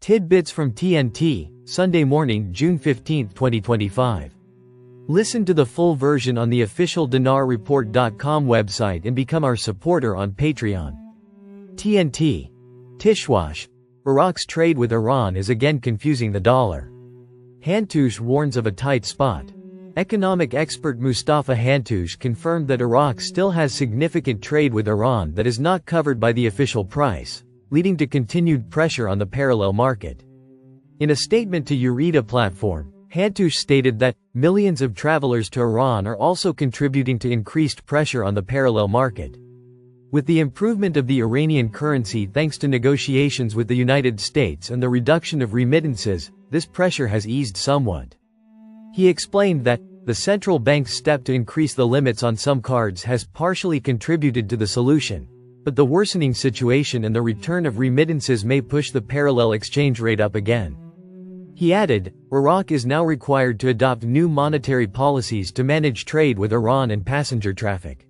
Tidbits from TNT, Sunday morning, June 15, 2025. Listen to the full version on the official dinarreport.com website and become our supporter on Patreon. TNT. Tishwash. Iraq's trade with Iran is again confusing the dollar. Hantoush warns of a tight spot. Economic expert Mustafa Hantoush confirmed that Iraq still has significant trade with Iran that is not covered by the official price, leading to continued pressure on the parallel market. In a statement to Urida platform, Hantoush stated that millions of travelers to Iran are also contributing to increased pressure on the parallel market. With the improvement of the Iranian currency thanks to negotiations with the United States and the reduction of remittances, this pressure has eased somewhat. He explained that the central bank's step to increase the limits on some cards has partially contributed to the solution, but the worsening situation and the return of remittances may push the parallel exchange rate up again. He added, Iraq is now required to adopt new monetary policies to manage trade with Iran and passenger traffic.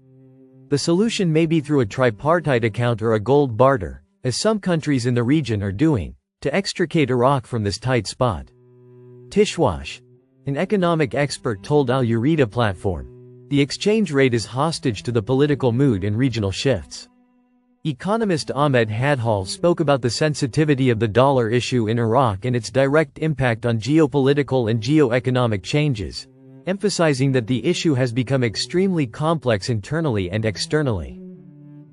The solution may be through a tripartite account or a gold barter, as some countries in the region are doing, to extricate Iraq from this tight spot. Tishwash. An economic expert told Al Urida platform, the exchange rate is hostage to the political mood and regional shifts. Economist Ahmed Hadhal spoke about the sensitivity of the dollar issue in Iraq and its direct impact on geopolitical and geo-economic changes, emphasizing that the issue has become extremely complex internally and externally.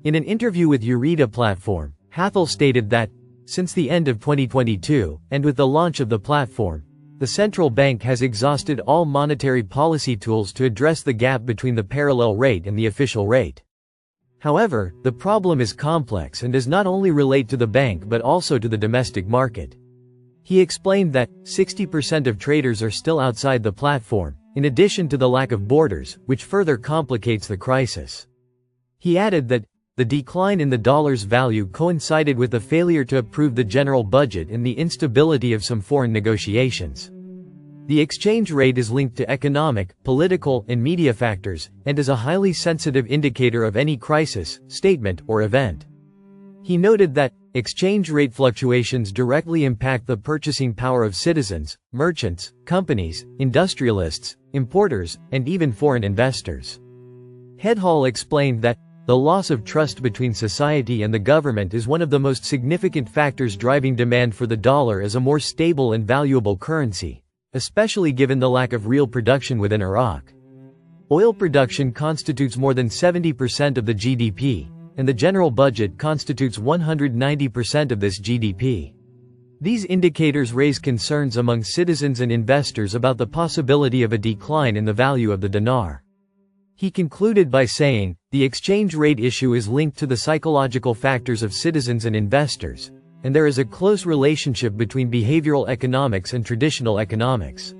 In an interview with Urida platform, Hadhal stated that, since the end of 2022, and with the launch of the platform, the central bank has exhausted all monetary policy tools to address the gap between the parallel rate and the official rate. However, the problem is complex and does not only relate to the bank but also to the domestic market. He explained that 60% of traders are still outside the platform, in addition to the lack of borders, which further complicates the crisis. He added that the decline in the dollar's value coincided with the failure to approve the general budget and the instability of some foreign negotiations. The exchange rate is linked to economic, political, and media factors, and is a highly sensitive indicator of any crisis, statement, or event. He noted that exchange rate fluctuations directly impact the purchasing power of citizens, merchants, companies, industrialists, importers, and even foreign investors. Hadhal explained that the loss of trust between society and the government is one of the most significant factors driving demand for the dollar as a more stable and valuable currency, especially given the lack of real production within Iraq. Oil production constitutes more than 70% of the GDP, and the general budget constitutes 190% of this GDP. These indicators raise concerns among citizens and investors about the possibility of a decline in the value of the dinar. He concluded by saying, the exchange rate issue is linked to the psychological factors of citizens and investors, and there is a close relationship between behavioral economics and traditional economics,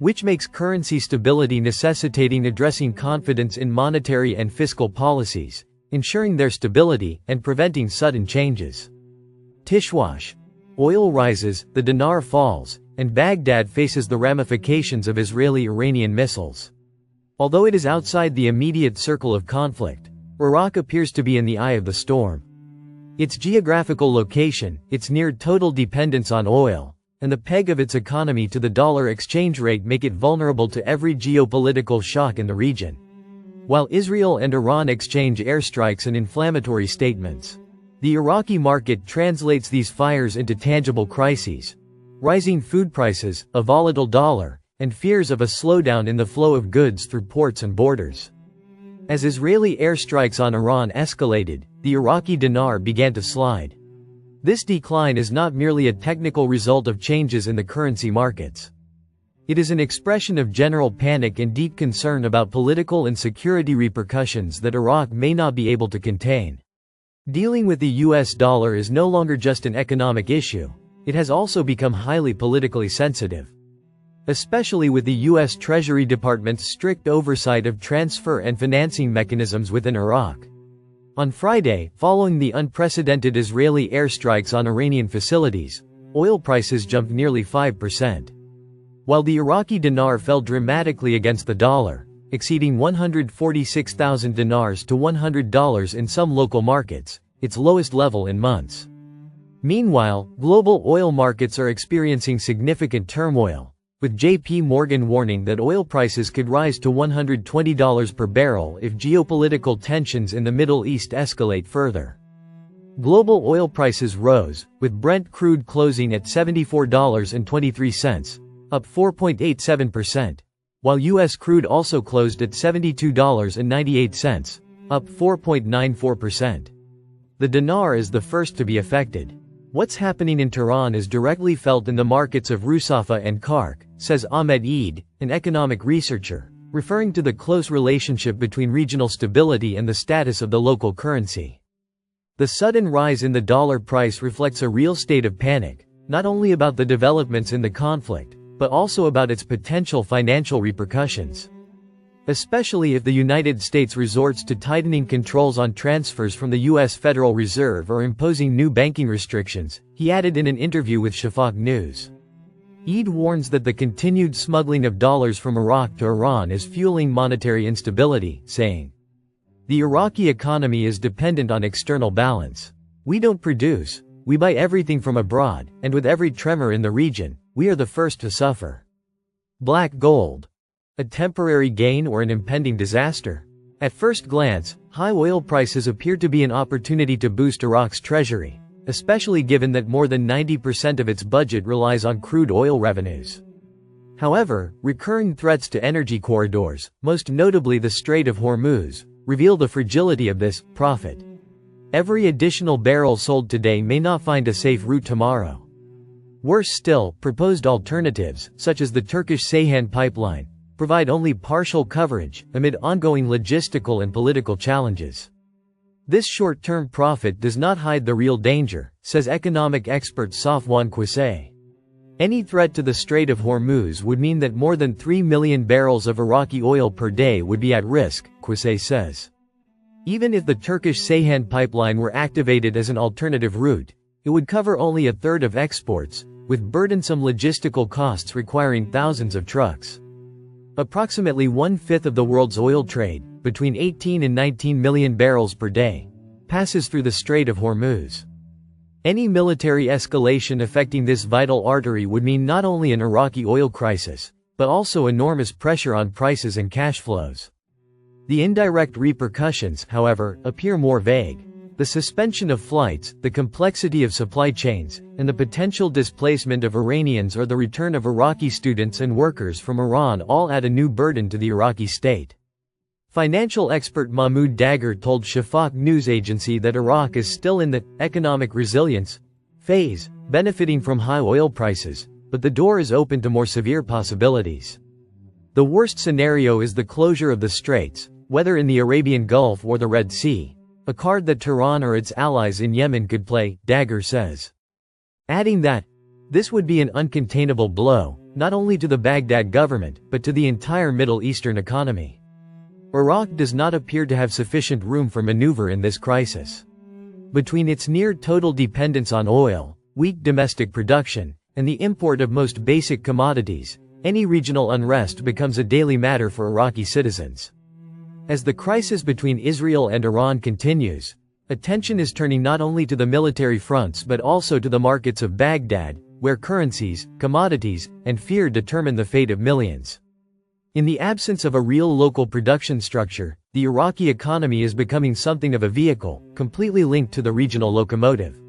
which makes currency stability necessitating addressing confidence in monetary and fiscal policies, ensuring their stability, and preventing sudden changes. Tishwash. Oil rises, the dinar falls, and Baghdad faces the ramifications of Israeli-Iranian missiles. Although it is outside the immediate circle of conflict, Iraq appears to be in the eye of the storm. Its geographical location, its near-total dependence on oil, and the peg of its economy to the dollar exchange rate make it vulnerable to every geopolitical shock in the region. While Israel and Iran exchange airstrikes and inflammatory statements, the Iraqi market translates these fires into tangible crises: rising food prices, a volatile dollar, and fears of a slowdown in the flow of goods through ports and borders. As Israeli airstrikes on Iran escalated, the Iraqi dinar began to slide. This decline is not merely a technical result of changes in the currency markets. It is an expression of general panic and deep concern about political and security repercussions that Iraq may not be able to contain. Dealing with the US dollar is no longer just an economic issue, it has also become highly politically sensitive, especially with the U.S. Treasury Department's strict oversight of transfer and financing mechanisms within Iraq. On Friday, following the unprecedented Israeli airstrikes on Iranian facilities, oil prices jumped nearly 5%. While the Iraqi dinar fell dramatically against the dollar, exceeding 146,000 dinars to $100 in some local markets, its lowest level in months. Meanwhile, global oil markets are experiencing significant turmoil, with JP Morgan warning that oil prices could rise to $120 per barrel if geopolitical tensions in the Middle East escalate further. Global oil prices rose, with Brent crude closing at $74.23, up 4.87%, while U.S. crude also closed at $72.98, up 4.94%. The dinar is the first to be affected. What's happening in Tehran is directly felt in the markets of Rusafa and Kark, says Ahmed Eid, an economic researcher, referring to the close relationship between regional stability and the status of the local currency. The sudden rise in the dollar price reflects a real state of panic, not only about the developments in the conflict, but also about its potential financial repercussions. Especially if the United States resorts to tightening controls on transfers from the U.S. Federal Reserve or imposing new banking restrictions, he added in an interview with Shafaq News. Eid warns that the continued smuggling of dollars from Iraq to Iran is fueling monetary instability, saying, "The Iraqi economy is dependent on external balance. We don't produce, we buy everything from abroad, and with every tremor in the region, we are the first to suffer." Black gold. A temporary gain or an impending disaster? At first glance, high oil prices appear to be an opportunity to boost Iraq's treasury, especially given that more than 90% of its budget relies on crude oil revenues. However, recurring threats to energy corridors, most notably the Strait of Hormuz, reveal the fragility of this profit. Every additional barrel sold today may not find a safe route tomorrow. Worse still, proposed alternatives, such as the Turkish Ceyhan pipeline, provide only partial coverage amid ongoing logistical and political challenges. This short-term profit does not hide the real danger, says economic expert Safwan Qureshi. Any threat to the Strait of Hormuz would mean that more than 3 million barrels of Iraqi oil per day would be at risk, Qureshi says. Even if the Turkish Ceyhan pipeline were activated as an alternative route, it would cover only a third of exports, with burdensome logistical costs requiring thousands of trucks. Approximately one-fifth of the world's oil trade, between 18 and 19 million barrels per day, passes through the Strait of Hormuz. Any military escalation affecting this vital artery would mean not only an Iraqi oil crisis, but also enormous pressure on prices and cash flows. The indirect repercussions, however, appear more vague. The suspension of flights, the complexity of supply chains, and the potential displacement of Iranians or the return of Iraqi students and workers from Iran all add a new burden to the Iraqi state. Financial expert Mahmoud Dagher told Shafaq news agency that Iraq is still in the economic resilience phase, benefiting from high oil prices, but the door is open to more severe possibilities. The worst scenario is the closure of the straits, whether in the Arabian Gulf or the Red Sea, a card that Tehran or its allies in Yemen could play, Dagher says. Adding that, this would be an uncontainable blow, not only to the Baghdad government, but to the entire Middle Eastern economy. Iraq does not appear to have sufficient room for maneuver in this crisis. Between its near-total dependence on oil, weak domestic production, and the import of most basic commodities, any regional unrest becomes a daily matter for Iraqi citizens. As the crisis between Israel and Iran continues, attention is turning not only to the military fronts but also to the markets of Baghdad, where currencies, commodities, and fear determine the fate of millions. In the absence of a real local production structure, the Iraqi economy is becoming something of a vehicle, completely linked to the regional locomotive.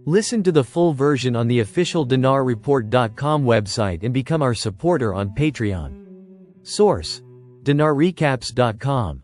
Listen to the full version on the official dinarreport.com website and become our supporter on Patreon. Source: dinarrecaps.com